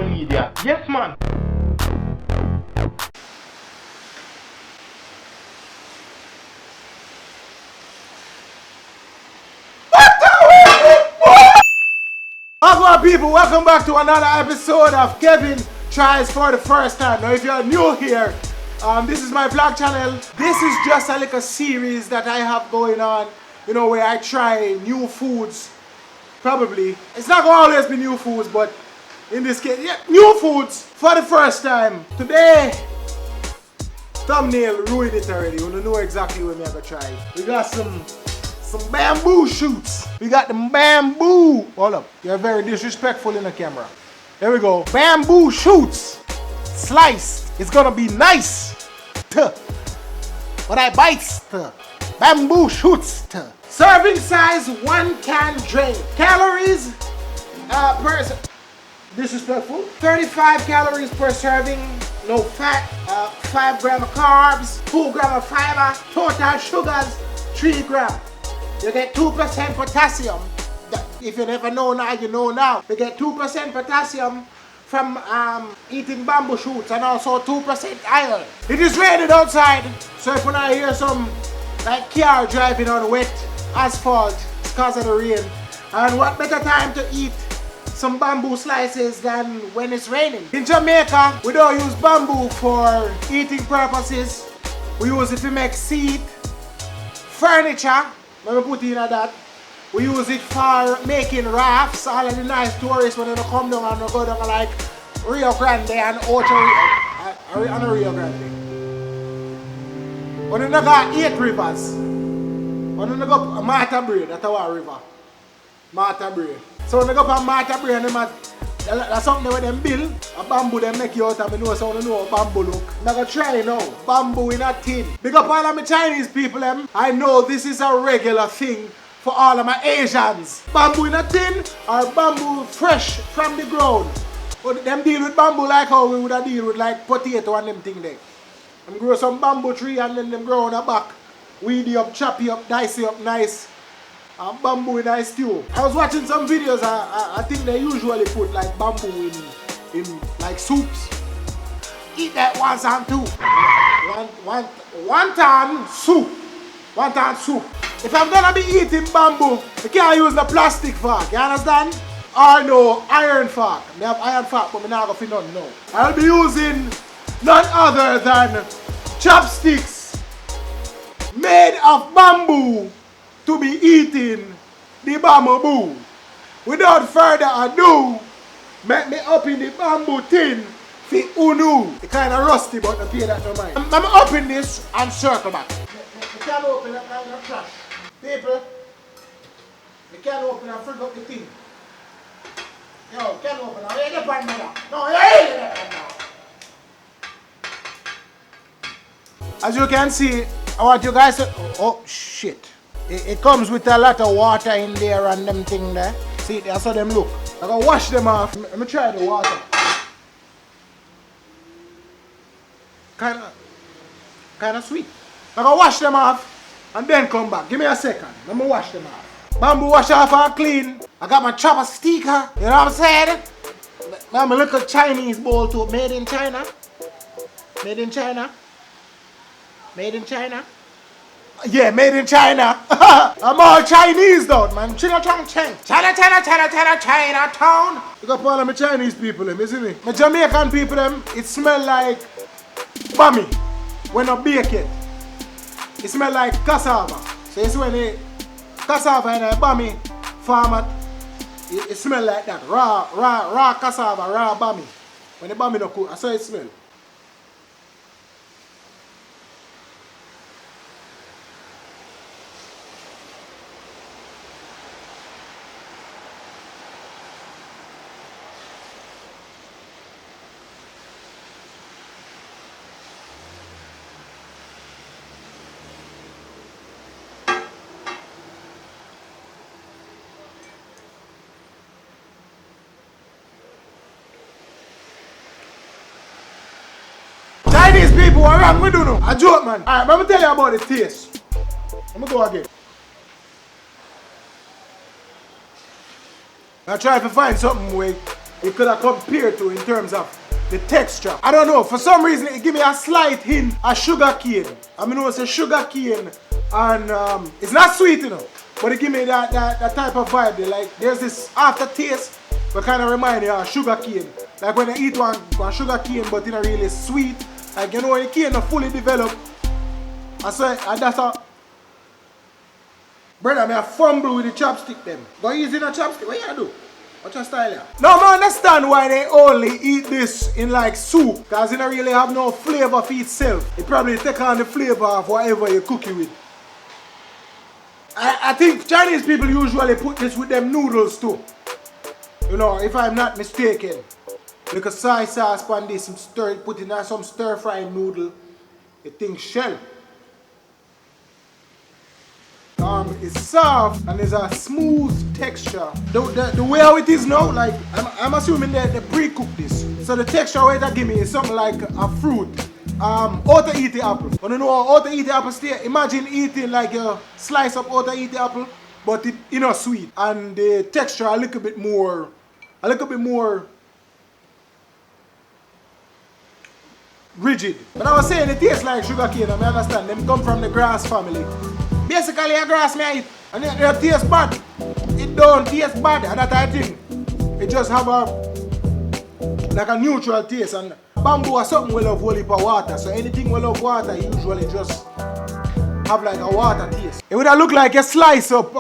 media. Yes, man. Hello people, welcome back to another episode of Kevin Tries for the First Time. Now if you're new here, this is my vlog channel. This is just a little series that I have going on, you know, where I try new foods. Probably, it's not gonna always be new foods, but in this case, yeah, new foods for the first time. Today, thumbnail ruined it already. You don't know exactly what I'm gonna try. We got some bamboo shoots. We got the bamboo. Hold up. You're very disrespectful in the camera. There we go. Bamboo shoots. Sliced. It's gonna be nice. But I bites. Bamboo shoots. Serving size 1 can drain. Calories per disrespectful. 35 calories per serving. No fat. 5 grams of carbs. 2 grams of fiber. Total sugars 3 grams. You get 2% potassium. If you never know now, you know now. You get 2% potassium from eating bamboo shoots and also 2% iron. It is raining outside, so if when I hear some like car driving on wet asphalt, it's because of the rain. And what better time to eat some bamboo slices than when it's raining? In Jamaica, we don't use bamboo for eating purposes. We use it to make seat, furniture. Let me put in that. We use it for making rafts. All of the nice tourists when they come down and they go down like Rio Grande and Ocho and Rio Grande. When they got 8 rivers. When they go Martha Brae, that's our river. Martha Brae. So when they go from Martha Brae and that's something where them build. A bamboo they make you out of. I know so I know how bamboo look. I'm gonna try now. Bamboo in a tin. Big up all of my Chinese people them. I know this is a regular thing for all of my Asians. Bamboo in a tin or bamboo fresh from the ground. But them deal with bamboo like how we would have deal with like potato and them thing there. Them grow some bamboo tree and then them grow on the back. Weed it up, chop it up, dice it up nice. And bamboo in a stew. I was watching some videos, I think they usually put like bamboo in like soups. Eat that once and two. One time soup. One time soup. If I'm gonna be eating bamboo, I can't use the plastic fork, you understand? Or no iron fork. I have iron fork, but I'm not gonna fit none, no. I'll be using none other than chopsticks made of bamboo to be eating the bamboo. Without further ado, make me up in the bamboo tin for unu. It's kind of rusty, but I pay that no mind. I'm up in this and circle back. I can't open that kind of trash. People, I can't open and fill up the thing. Yo, can't open. I ain't the pan now. No, I ain't the pan now. As you can see, I want you guys to... Oh, shit. It comes with a lot of water in there and them thing there. See, that's how them look. I'm gonna wash them off. Let me try the water. Kinda sweet. I'm gonna wash them off and then come back. Give me a second. Let me wash them off. Bamboo wash off and clean. I got my chopper sticker. You know what I'm saying? I have my little Chinese bowl too. Made in China. Made in China. Made in China. Yeah, made in China. I'm all Chinese though, man. Chinatown. You got all of my Chinese people, them, isn't it? My Jamaican people, them, it smell like bami when I bake it. It smell like cassava. So it's when the cassava and the bami farm it smell like that. Raw cassava, raw bami. When the bami don't cook, that's how it smell. Chinese people, what wrong we do now? A joke, man. Alright, let me tell you about the taste. Let me go again. I try to find something where it could have compared to in terms of the texture. I don't know, for some reason it give me a slight hint of sugar cane. I mean, it's a sugar cane and it's not sweet, you know, but it give me that type of vibe. Like there's this aftertaste that kind of remind you of sugar cane. Like when you eat one sugar cane but it's not really sweet. Like you know when the cane not fully developed. And that's a brother, I fumble with the chopstick them. Go easy on chopstick, what you do? What's your style here? Now I understand why they only eat this in like soup. Because it don't really have no flavor for itself. It probably take on the flavor of whatever you cook it with. I think Chinese people usually put this with them noodles too. You know, if I'm not mistaken. Like a soy sauce on this, put in some stir-fried noodle. The thing shell. It's soft and there's a smooth texture. The way how it is now, like I'm assuming that they pre-cooked this. So the texture where that give me is something like a fruit. Outer eating apple. When you know how outer eating apple stay, imagine eating like a slice of outer eating apple, but it you know sweet. And the texture a little bit more rigid. But I was saying it tastes like sugar cane, I understand. Them come from the grass family. Basically a grass me eat. And it tastes bad. It don't taste bad and that I think. It just have like a neutral taste, and bamboo is something we love whole heap of water. So anything we love water usually just have like a water taste. It would have looked like a slice of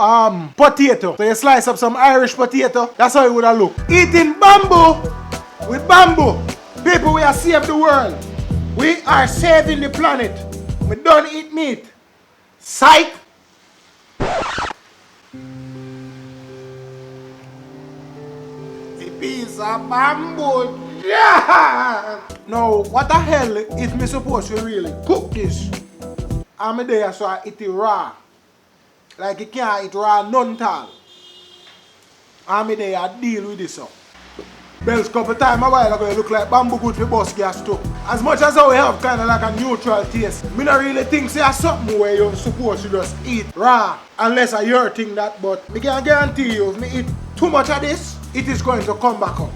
potato. So you slice up some Irish potato. That's how it would have looked. Eating bamboo with bamboo. People, we are saving the world. We are saving the planet. We don't eat meat. Psych! A piece of bamboo. Yeah! Now, what the hell is me supposed to really cook this? I'm there so I eat it raw. Like you can't eat raw none tal. I'm there I deal with this up. Bells couple times a while ago, it look like bamboo good for bus gas too. As much as how we have kind of like a neutral taste, me not really think say something where you're supposed to just eat raw. Unless I your thing that, but me can guarantee you if me eat too much of this, it is going to come back up.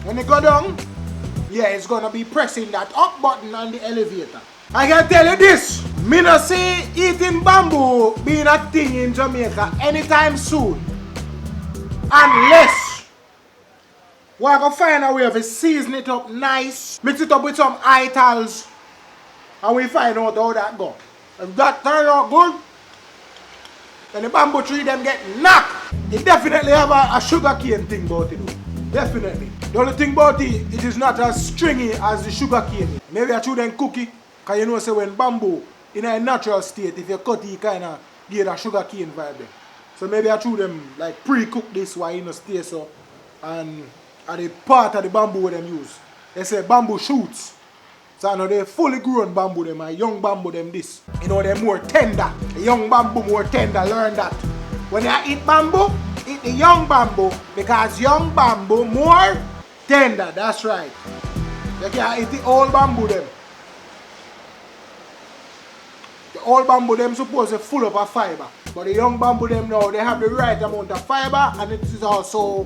When it go down, yeah, it's gonna be pressing that up button on the elevator. I can tell you this, me not see eating bamboo being a thing in Jamaica anytime soon. Unless we're going to find a way to season it up nice, mix it up with some itals, and we find out how that goes. If that turns out good, then the bamboo tree them get knocked. It definitely have a sugar cane thing about it. Definitely. The only thing about it is not as stringy as the sugar cane. Maybe I chew them cookie, because you know say when bamboo in a natural state, if you cut it, kind of get a sugar cane vibe there. So maybe I chew them like pre-cook this why you know stay so, and the part of the bamboo them use. They say bamboo shoots. So I know they fully grown bamboo them and young bamboo them this. You know they're more tender. The young bamboo more tender, learn that. When you eat bamboo, eat the young bamboo because young bamboo more tender, that's right. You can't eat the old bamboo them. The old bamboo them supposed to full up of fiber. But the young bamboo them now, they have the right amount of fiber and it is also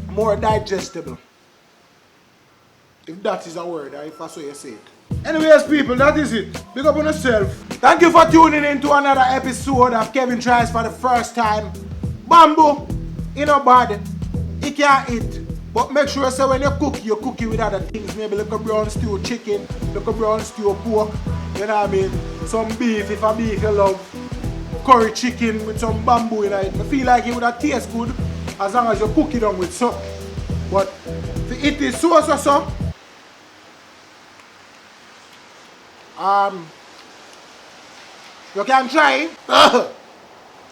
more digestible. If that is a word, or if I so you say it. Anyways, people, that is it. Big up on yourself. Thank you for tuning in to another episode of Kevin Tries for the first time. Bamboo, you know bad. You can't eat. But make sure so when you cook it with other things. Maybe like a brown stew chicken, like a brown stew pork. You know what I mean? Some beef, if a beef you love. Curry chicken with some bamboo in it. I feel like it would have taste good as long as you cook it on with something. But if it is so, you can try.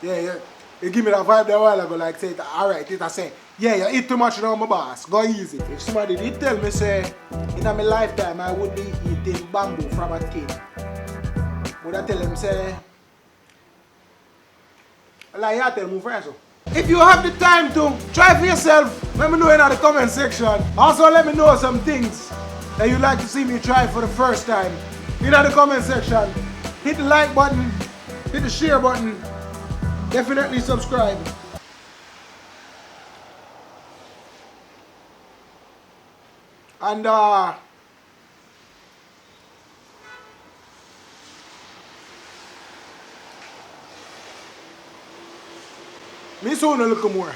Yeah. You give me that vibe there a while ago, like say, alright, I say, yeah, you eat too much now, my boss. Go easy. If somebody did tell me, say, in my lifetime, I would be eating bamboo from a kid, would I tell him, say, like I tell my friends. If you have the time to try for yourself, let me know in the comment section. Also, let me know some things that you'd like to see me try for the first time. In the comment section, hit the like button, hit the share button, definitely subscribe. And me soon a little more.